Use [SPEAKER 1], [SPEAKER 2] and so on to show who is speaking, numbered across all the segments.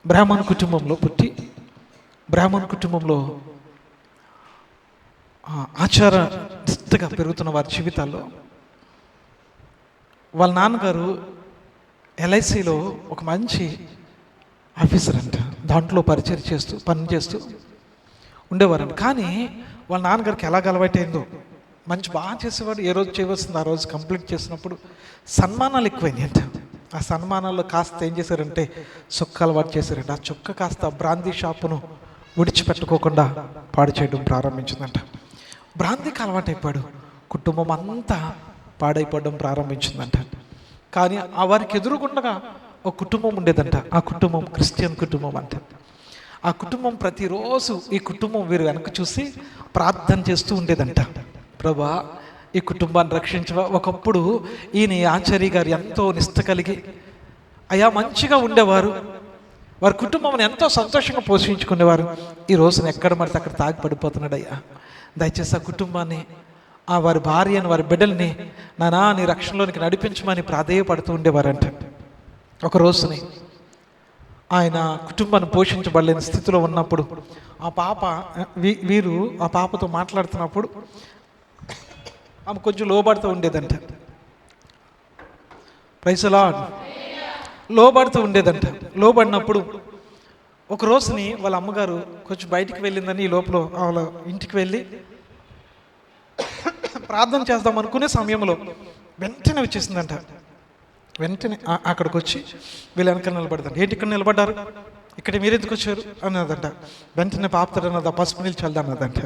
[SPEAKER 1] బ్రాహ్మణ కుటుంబంలో పుట్టి బ్రాహ్మణ కుటుంబంలో ఆచార నిష్ఠగా పెరుగుతున్న వారి జీవితాల్లో వాళ్ళ నాన్నగారు ఎల్ఐసిలో ఒక మంచి ఆఫీసర్ అంట. దాంట్లో పరిచయం చేస్తూ పని చేస్తూ ఉండేవారంట. కానీ వాళ్ళ నాన్నగారికి ఎలాగ అలవాటైందో మంచి బాగా చేసేవాడు. ఏ రోజు చేయవలసింది ఆ రోజు కంప్లీట్ చేసినప్పుడు సన్మానాలు ఎక్కువైనాయి అంట. ఆ సన్మానాల్లో కాస్త ఏం చేశారంటే చొక్క అలవాటు చేశారంట. ఆ చొక్క కాస్త బ్రాందీ షాపును విడిచిపెట్టుకోకుండా పాడు చేయడం ప్రారంభించిందంట. బ్రాందీకి అలవాటు అయిపోయాడు. కుటుంబం అంతా పాడైపోవడం ప్రారంభించిందంట. కానీ ఆ వారికి ఎదురుగుండగా ఒక కుటుంబం ఉండేదంట. ఆ కుటుంబం క్రిస్టియన్ కుటుంబం అంట. ఆ కుటుంబం ప్రతిరోజు ఈ కుటుంబం వీరు వెనక చూసి ప్రార్థన చేస్తూ ఉండేదంట. ప్రభా, ఈ కుటుంబాన్ని రక్షించవా. ఒకప్పుడు ఈయన ఆచార్య గారు ఎంతో నిష్ఠ కలిగి అయా మంచిగా ఉండేవారు. వారి కుటుంబం ఎంతో సంతోషంగా పోషించుకునేవారు. ఈ రోజున ఎక్కడ పడితే అక్కడ తాగి పడిపోతున్నాడు. అయ్యా, దయచేసి ఆ కుటుంబాన్ని, ఆ వారి భార్యని, వారి బిడ్డల్ని నానా నీ రక్షణలోనికి నడిపించమని ప్రాధేయపడుతూ ఉండేవారంట. ఒక రోజుని ఆయన కుటుంబాన్ని పోషించబడలేని స్థితిలో ఉన్నప్పుడు ఆ పాప వీరు ఆ పాపతో మాట్లాడుతున్నప్పుడు ఆమె కొంచెం లోబడుతూ ఉండేదంట. Praise lord. లోబడుతూ ఉండేదంట. లోబడినప్పుడు ఒక రోజుని వాళ్ళ అమ్మగారు కొంచెం బయటికి వెళ్ళిందని ఈ లోపల వాళ్ళ ఇంటికి వెళ్ళి ప్రార్థన చేద్దాం అనుకునే సమయంలో వెంటనే వచ్చేసిందంట. వెంటనే అక్కడికి వచ్చి వీళ్ళు వెనకాల నిలబడతారు. ఏంటి ఇక్కడ నిలబడ్డారు, ఇక్కడ మీరు ఎందుకు వచ్చారు అన్నదంట. వెంటనే పాపతాడు అన్నది, పసుపు నీళ్ళు చల్దాన్నదంట.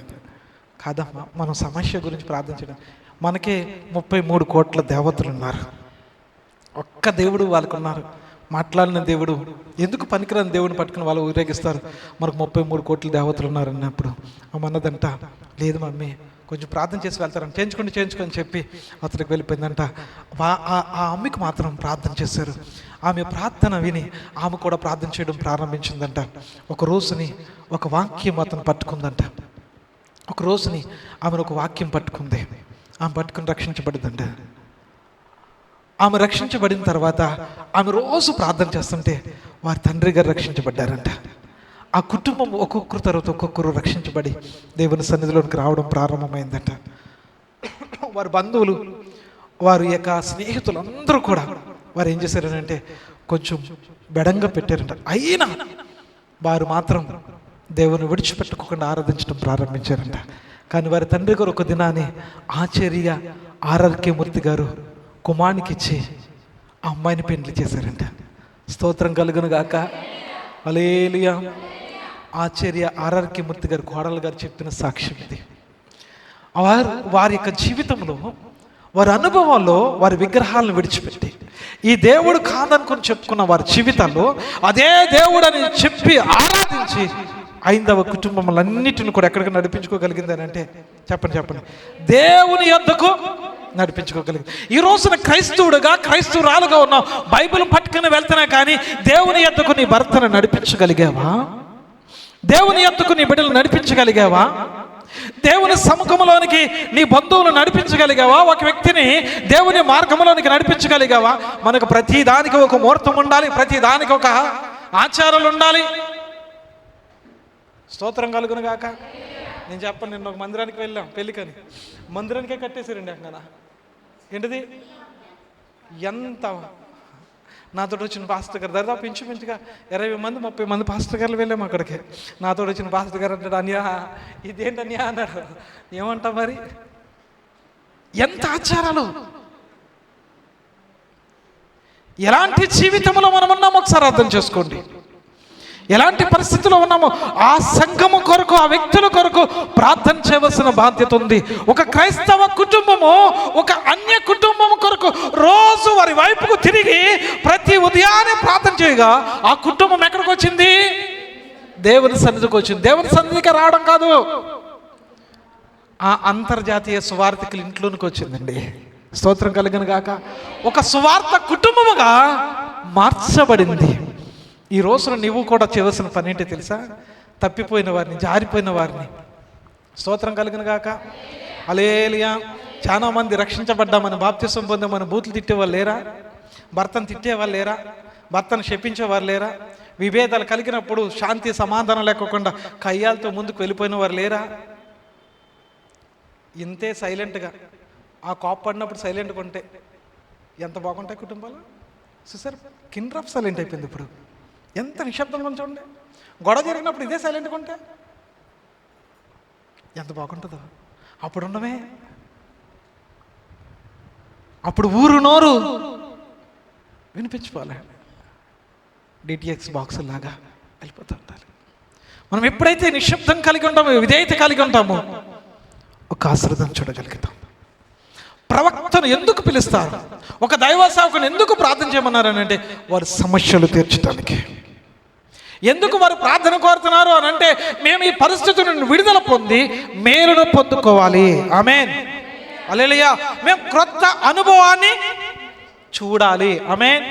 [SPEAKER 1] కాదమ్మా, మనం సమస్య గురించి ప్రార్థించడం. మనకే 33 కోట్ల దేవతలు ఉన్నారు. ఒక్క దేవుడు వాళ్ళకు ఉన్నారు. మాట్లాడిన దేవుడు ఎందుకు పనికిరాని దేవుడిని పట్టుకుని వాళ్ళు ఊరేగిస్తారు. మనకు 33 కోట్ల దేవతలు ఉన్నారు అన్నప్పుడు అన్నదంట, లేదు మమ్మీ, కొంచెం ప్రార్థన చేసి వెళ్తారని చేయించుకొని చెప్పి అతడికి వెళ్ళిపోయిందంట. ఆ అమ్మకి మాత్రం ప్రార్థన చేశారు. ఆమె ప్రార్థన విని ఆమె కూడా ప్రార్థన చేయడం ప్రారంభించిందంట. ఒక రోజుని ఒక వాక్యం అతను పట్టుకుందంట. ఒక రోజుని ఆమెను ఒక వాక్యం పట్టుకుంది. ఆమె పట్టుకుని రక్షించబడిందంట. ఆమె రక్షించబడిన తర్వాత ఆమె రోజు ప్రార్థన చేస్తుంటే వారి తండ్రి గారు రక్షించబడ్డారంట. ఆ కుటుంబం ఒక్కొక్కరు తర్వాత ఒక్కొక్కరు రక్షించబడి దేవుని సన్నిధిలోనికి రావడం ప్రారంభమైందంట. వారి బంధువులు, వారి యొక్క స్నేహితులు అందరూ కూడా వారు ఏం చేశారనంటే కొంచెం బెడంగా పెట్టారంట. అయినా వారు మాత్రం దేవుని విడిచిపెట్టుకోకుండా ఆరాధించడం ప్రారంభించారంట. కానీ వారి తండ్రి గారు ఒక దినాన్ని ఆచార్య ఆర్ఆర్కే మూర్తి గారు కుమారునికి ఇచ్చి ఆ అమ్మాయిని పెండ్లి చేశారంట. స్తోత్రం కలుగును గాక. హల్లెలూయా. ఆచార్య ఆర్ఆర్కే మూర్తి గారు కోడలు గారు చెప్పిన సాక్ష్యం ఇది. వారి యొక్క జీవితంలో, వారి అనుభవాల్లో వారి విగ్రహాలను విడిచిపెట్టి ఈ దేవుడు కాదనుకుని చెప్పుకున్న వారి జీవితాల్లో అదే దేవుడు అని చెప్పి ఆరాధించి ఐదవ కుటుంబములన్నిటిని కూడా ఎక్కడికి నడిపించుకోగలిగింది అని అంటే చెప్పండి, దేవుని యొద్దకు నడిపించుకోగలిగింది. ఈ రోజున క్రైస్తవుడుగా, క్రైస్తవురాలుగా ఉన్నావు, బైబిల్ పట్టుకుని వెళ్తున్నా కానీ దేవుని యొద్దకు నీ భర్తను నడిపించగలిగావా? దేవుని యొద్దకు నీ బిడ్డలు నడిపించగలిగావా? దేవుని సముఖంలోనికి నీ బంధువులు నడిపించగలిగావా? ఒక వ్యక్తిని దేవుని మార్గంలోనికి నడిపించగలిగావా? మనకు ప్రతి దానికి ఒక ముహూర్తం ఉండాలి, ప్రతి దానికి ఒక ఆచారాలు ఉండాలి. స్తోత్రం కలుగును గాక. నేను చెప్పను, నిన్న ఒక మందిరానికి వెళ్ళాం పెళ్ళికని, మందిరానికే కట్టేశారండి అక్కడ. ఏంటిది, ఎంత నాతో వచ్చిన పాస్టర్ గారు దాదాపు ఇంచుమించుగా 20 మంది 30 మంది పాస్టర్ గారు వెళ్ళాము అక్కడికి. నాతో వచ్చిన పాస్టర్ గారు అంటాడు, అన్యా ఇదేంటి అన్యా అన్నాడు. ఏమంటా మరి, ఎంత ఆచారాలు, ఎలాంటి జీవితంలో మనం ఉన్నామో ఒకసారి అర్థం చేసుకోండి. ఎలాంటి పరిస్థితిలో ఉన్నామో ఆ సంఘము కొరకు, ఆ వ్యక్తుల కొరకు ప్రార్థన చేయవలసిన బాధ్యత ఉంది. ఒక క్రైస్తవ కుటుంబము ఒక అన్య కుటుంబం కొరకు రోజు వారి వైపుకు తిరిగి ప్రతి ఉదయాన్నే ప్రార్థన చేయగా ఆ కుటుంబం ఎక్కడికి వచ్చింది? దేవుని సన్నిధికి వచ్చింది. దేవుని సన్నిధికి రావడం కాదు, ఆ అంతర్జాతీయ సువార్థికుల ఇంట్లోనికి వచ్చిందండి. స్తోత్రం కలుగును గాక. ఒక సువార్త కుటుంబముగా మార్చబడింది. ఈ రోజున నువ్వు కూడా చేయవలసిన పని ఏంటో తెలుసా? తప్పిపోయిన వారిని, జారిపోయిన వారిని, స్తోత్రం కలుగును గాక. హల్లెలూయా. చాలా మంది రక్షించబడ్డామని, బాప్తిసం పొందామని బూతులు తిట్టేవాళ్ళు లేరా? భర్తను తిట్టేవాళ్ళు లేరా? భర్తను శపించేవారు లేరా? విభేదాలు కలిగినప్పుడు శాంతి సమాధానం లేకోకుండా కయ్యాలతో ముందుకు వెళ్ళిపోయిన వారు లేరా? ఇంతే సైలెంట్గా ఆ కోప్పడినప్పుడు సైలెంట్గా ఉంటే ఎంత బాగుంటాయి కుటుంబాలు. చూసారు, కిండర్ ఆఫ్ సైలెంట్ అయిపోయింది. ఇప్పుడు ఎంత నిశ్శబ్దంగా చూడండి. గొడవ జరిగినప్పుడు ఇదే సైలెంట్గా ఉంటే ఎంత బాగుంటుందో. అప్పుడు ఉండమే, అప్పుడు ఊరు నోరు వినిపించుకోవాలి. డిటిఎక్స్ బాక్స్ లాగా వెళ్ళిపోతూ ఉండాలి. మనం ఎప్పుడైతే నిశ్శబ్దం కలిగి ఉంటామో, విధేయత కలిగి ఉంటామో, ఒక ఆశీర్వాదం చూడగలుగుతాం. ప్రవక్తను ఎందుకు పిలుస్తారు? ఒక దైవ సేవకుని ఎందుకు ప్రార్థన చేయమన్నారు అని అంటే, వారి సమస్యలు తీర్చడానికి. ఎందుకు వారు ప్రార్థన కోరుతున్నారు అని అంటే, మేము ఈ పరిస్థితి నుండి విడుదల పొంది మేలును పొందుకోవాలి. ఆమేన్, హల్లెలూయా. మేము క్రొత్త అనుభవాన్ని చూడాలి. ఆమేన్.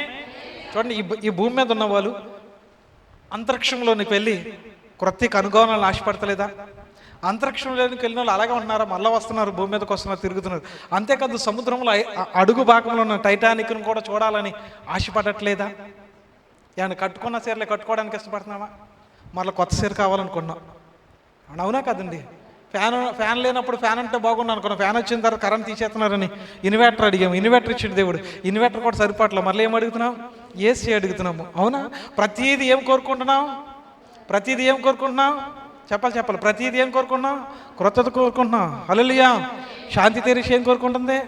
[SPEAKER 1] చూడండి, ఈ భూమి మీద ఉన్న వాళ్ళు అంతరిక్షంలోనికి వెళ్ళి క్రొత్త అనుభవాలను ఆశపడతలేదా? అంతరిక్షంలోనికి వెళ్ళిన వాళ్ళు అలాగే ఉంటున్నారా? మళ్ళీ వస్తున్నారు, భూమి మీదకి వస్తున్నారు, తిరుగుతున్నారు. అంతేకాదు, సముద్రంలో అడుగు భాగంలో ఉన్న టైటానిక్ను కూడా చూడాలని ఆశపడట్లేదా? ఏమైనా కట్టుకున్న చీరలే కట్టుకోవడానికి ఇష్టపడుతున్నావా? మళ్ళీ కొత్త చీర కావాలనుకున్నాం. అవునా కదండి? ఫ్యాన్ లేనప్పుడు ఫ్యాన్ అంటే బాగుండు అనుకున్నాం. ఫ్యాన్ వచ్చిన తర్వాత కరెంట్ తీసేస్తున్నారని ఇన్వర్టర్ అడిగాము. ఇన్వర్టర్ ఇచ్చిన దేవుడు. ఇన్వర్టర్ కూడా సరిపట్ల, మళ్ళీ ఏం అడుగుతున్నాం? ఏసీ అడుగుతున్నాము. అవునా? ప్రతిదీ ఏం కోరుకుంటున్నాం? ప్రతిదీ ఏం కోరుకుంటున్నాం? చెప్పాలి. ప్రతిదీ ఏం కోరుకుంటున్నాం? క్రొత్తది కోరుకుంటున్నాం. హల్లెలూయా. శాంతి తెరిచి ఏం కోరుకుంటుంది?